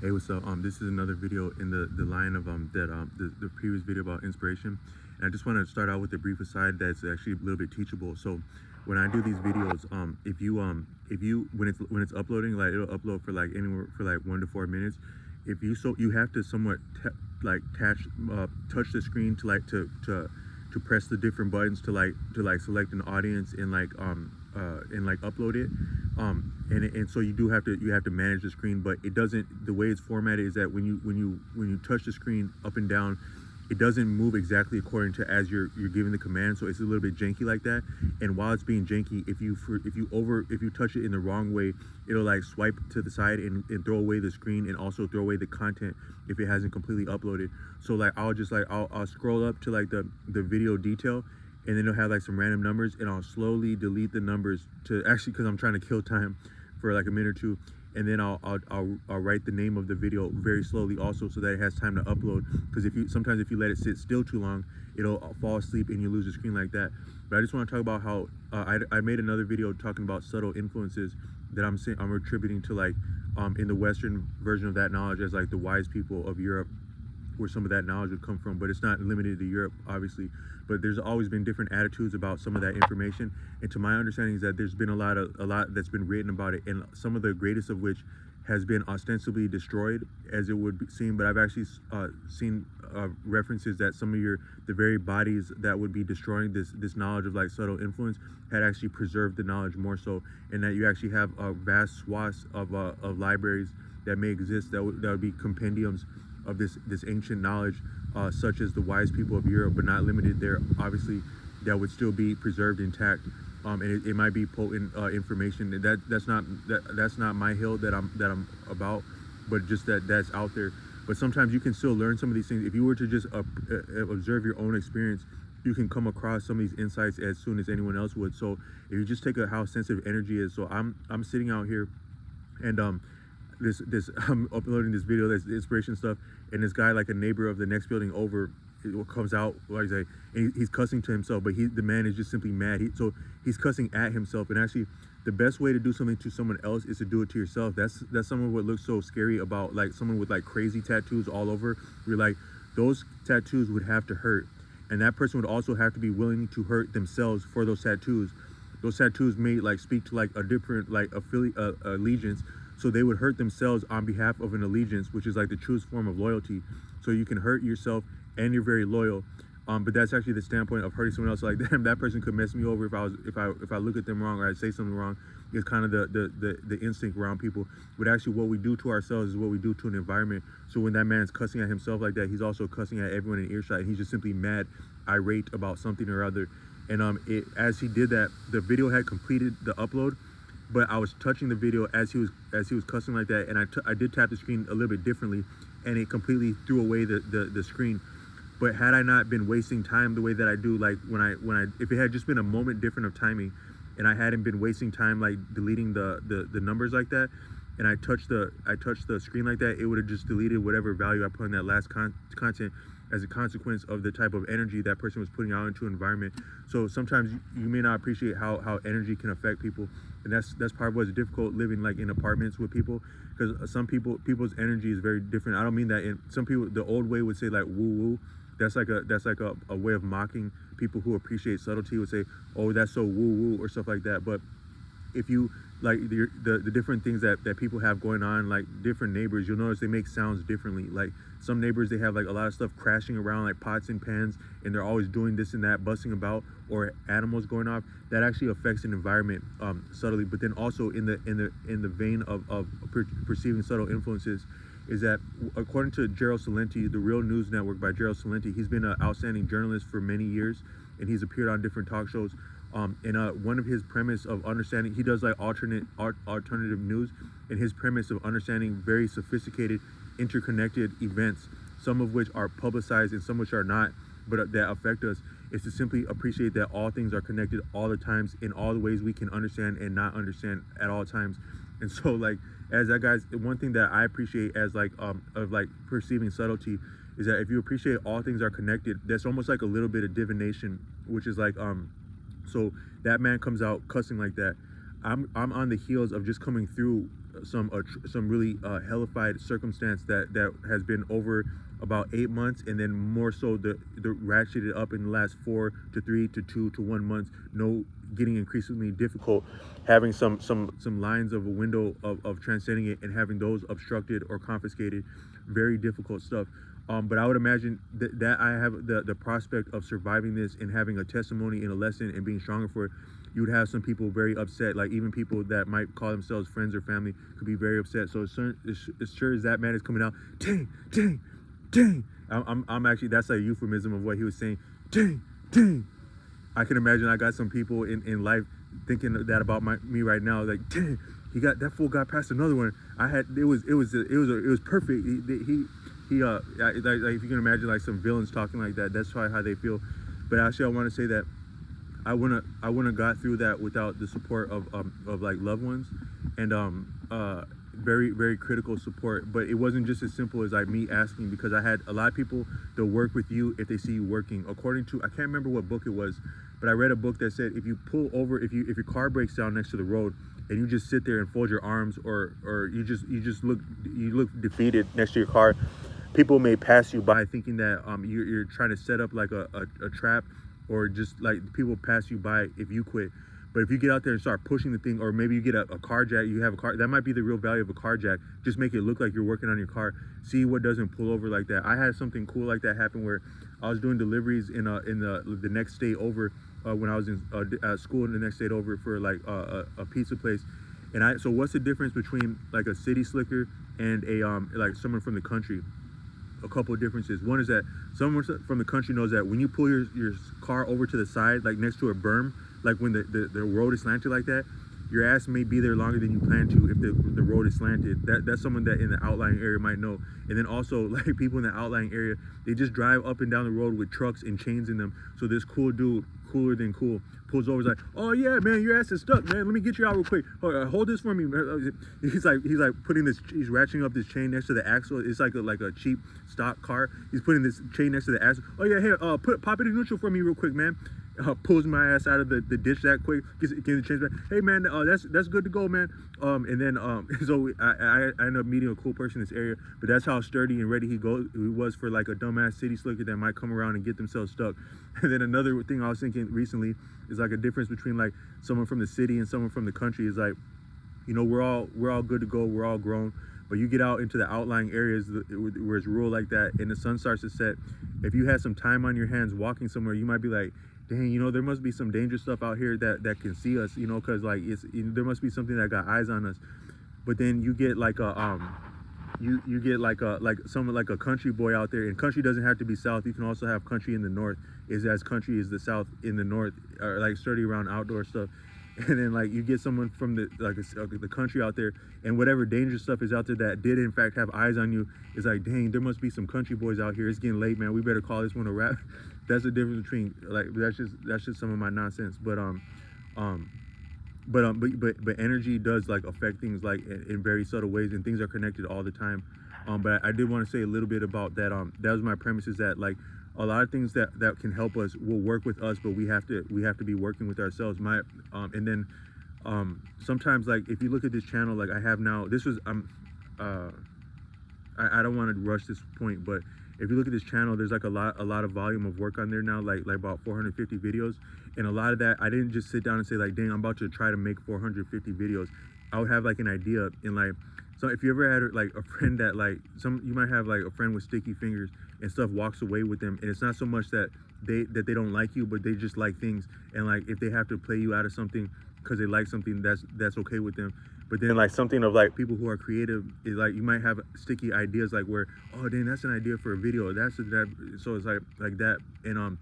Hey, what's up? This is another video in the line of the previous video about inspiration, and I just want to start out with a brief aside that's actually a little bit teachable. So, when I do these videos, if you when it's uploading, like it'll upload for like anywhere for like 1 to 4 minutes. If you you have to somewhat touch the screen to to press the different buttons to select an audience and like upload it, and so you have to manage the screen, but it doesn't, the way it's formatted is that when you touch the screen up and down, it doesn't move exactly according to as you're giving the command, so it's a little bit janky like that. And while it's being janky, if you touch it in the wrong way, it'll like swipe to the side and throw away the screen and also throw away the content if it hasn't completely uploaded. So like I'll scroll up to like the video detail, and then it'll have like some random numbers, and I'll slowly delete the numbers to actually, because I'm trying to kill time for like a minute or two, and then I'll write the name of the video very slowly also, so that it has time to upload. Because sometimes if you let it sit still too long, it'll fall asleep and you lose the screen like that. But I just want to talk about how I made another video talking about subtle influences that I'm attributing to like in the Western version of that knowledge as like the wise people of Europe, where some of that knowledge would come from. But it's not limited to Europe, obviously. But there's always been different attitudes about some of that information, and to my understanding is that there's been a lot that's been written about it, and some of the greatest of which has been ostensibly destroyed, as it would seem. But I've actually seen references that some of the very bodies that would be destroying this knowledge of like subtle influence had actually preserved the knowledge more so, and that you actually have vast swaths of libraries that may exist that would be compendiums of this ancient knowledge, such as the wise people of Europe, but not limited there, obviously, that would still be preserved intact. And it might be potent information. That's not my hill that I'm about, but just that's out there. But sometimes you can still learn some of these things. If you were to just observe your own experience, you can come across some of these insights as soon as anyone else would. So if you just take how sensitive energy is. So I'm sitting out here, and this I'm uploading this video that's inspiration stuff, and this guy, like a neighbor of the next building over, comes out, like say, and he's cussing to himself, but the man is just simply mad. So he's cussing at himself. And actually, the best way to do something to someone else is to do it to yourself. That's some of what looks so scary about like someone with like crazy tattoos all over. You're like, those tattoos would have to hurt, and that person would also have to be willing to hurt themselves for those tattoos. Those tattoos may like speak to like a different like allegiance, so they would hurt themselves on behalf of an allegiance, which is like the truest form of loyalty. So you can hurt yourself and you're very loyal. But that's actually the standpoint of hurting someone else. Like that person could mess me over if I look at them wrong or I say something wrong. It's kind of the instinct around people. But actually what we do to ourselves is what we do to an environment. So when that man's cussing at himself like that, he's also cussing at everyone in earshot, and he's just simply mad, irate about something or other. And as he did that, the video had completed the upload, but I was touching the video as he was cussing like that, and I did tap the screen a little bit differently, and it completely threw away the screen. But had I not been wasting time the way that I do, like if it had just been a moment different of timing, and I hadn't been wasting time like deleting the numbers like that, and I touched the screen like that, it would have just deleted whatever value I put in that last content as a consequence of the type of energy that person was putting out into an environment. So sometimes you may not appreciate how energy can affect people, and that's part of what's difficult living like in apartments with people, because people's energy is very different. I don't mean that in some people, the old way would say like woo woo. That's like a way of mocking people who appreciate subtlety, would say, oh, that's so woo woo or stuff like that. But if you like the different things that people have going on, like different neighbors, you'll notice they make sounds differently. Like some neighbors, they have like a lot of stuff crashing around, like pots and pans, and they're always doing this and that, busting about, or animals going off. That actually affects an environment subtly. But then also in the vein of perceiving subtle influences, is that according to Gerald Celente, the Real News Network by Gerald Celente, he's been an outstanding journalist for many years, and he's appeared on different talk shows. And one of his premise of understanding, he does like alternative news, and his premise of understanding very sophisticated, interconnected events, some of which are publicized and some which are not, but that affect us, is to simply appreciate that all things are connected all the times in all the ways we can understand and not understand at all times. And so like, as that guys, one thing that I appreciate as like of like perceiving subtlety is that if you appreciate all things are connected, that's almost like a little bit of divination, which is like so that man comes out cussing like that. I'm on the heels of just coming through some really hellified circumstance that has been over about 8 months, and then more so the ratcheted up in the last 4 to 3 to 2 to 1 month. No, getting increasingly difficult, having some lines of a window of transcending it and having those obstructed or confiscated. Very difficult stuff. But I would imagine that I have the prospect of surviving this and having a testimony and a lesson and being stronger for it. You would have some people very upset, like even people that might call themselves friends or family could be very upset. So as sure as that man is coming out, dang, dang, dang. I'm actually, that's a euphemism of what he was saying. Dang, dang. I can imagine I got some people in life thinking that about me right now. Like, dang, that fool got past another one. It was perfect. Like if you can imagine like some villains talking like that, that's probably how they feel. But actually, I want to say that I wouldn't have got through that without the support of like loved ones, and very, very critical support. But it wasn't just as simple as like me asking, because I had a lot of people that work with you if they see you working. According to, I can't remember what book it was, but I read a book that said if you pull over, if your car breaks down next to the road and you just sit there and fold your arms, or you just look defeated next to your car, people may pass you by thinking that you're trying to set up like a trap, or just like people pass you by if you quit. But if you get out there and start pushing the thing, or maybe you get a car jack, you have a car, that might be the real value of a car jack. Just make it look like you're working on your car. See what doesn't pull over like that. I had something cool like that happen where I was doing deliveries in the next state over, when I was in school in the next state over for like a pizza place. And so what's the difference between like a city slicker and a like someone from the country? A couple of differences. One is that someone from the country knows that when you pull your car over to the side, like next to a berm, like when the road is slanted like that, your ass may be there longer than you plan to if the road is slanted. That's someone that in the outlying area might know. And then also, like people in the outlying area, they just drive up and down the road with trucks and chains in them. So this cool dude, cooler than cool, pulls over, is like, oh yeah, man, your ass is stuck, man. Let me get you out real quick. Hold this for me. He's like putting this, he's ratcheting up this chain next to the axle. It's like a cheap stock car. He's putting this chain next to the axle. Oh yeah, here, pop it in neutral for me real quick, man. Pulls my ass out of the ditch that quick. Gets the change back. Hey man, that's good to go, man. And then so I ended up meeting a cool person in this area. But that's how sturdy and ready he was for like a dumbass city slicker that might come around and get themselves stuck. And then another thing I was thinking recently is like a difference between like someone from the city and someone from the country is like, you know, we're all good to go. We're all grown. But you get out into the outlying areas where it's rural like that, and the sun starts to set. If you had some time on your hands walking somewhere, you might be like, dang, you know, there must be some dangerous stuff out here that can see us, you know, because like there must be something that got eyes on us. But then you get like you get like someone like a country boy out there, and country doesn't have to be south. You can also have country in the north, is as country is the south in the north, or like sturdy around outdoor stuff. And then like you get someone from the country out there, and whatever dangerous stuff is out there that did in fact have eyes on you is like, dang, there must be some country boys out here. It's getting late, man. We better call this one a wrap. That's the difference between like that's just some of my nonsense. But energy does like affect things like in very subtle ways, and things are connected all the time. But I did want to say a little bit about that. That was my premise, is that like a lot of things that can help us will work with us, but we have to be working with ourselves. And then sometimes like if you look at this channel, like I have now, this was I don't want to rush this point, but if you look at this channel, there's like a lot of volume of work on there now, like about 450 videos. And a lot of that, I didn't just sit down and say like, dang, I'm about to try to make 450 videos. I would have like an idea, and like, so if you ever had like a friend that like you might have like a friend with sticky fingers and stuff walks away with them, and it's not so much that they don't like you, but they just like things, and like if they have to play you out of something because they like something, that's okay with them. But then like something of like people who are creative is like, you might have sticky ideas like where, oh dang, that's an idea for a video, so it's like that. And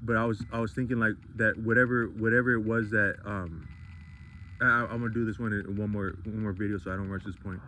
but I was thinking like that whatever it was that I'm gonna do this one in one more video so I don't rush this point.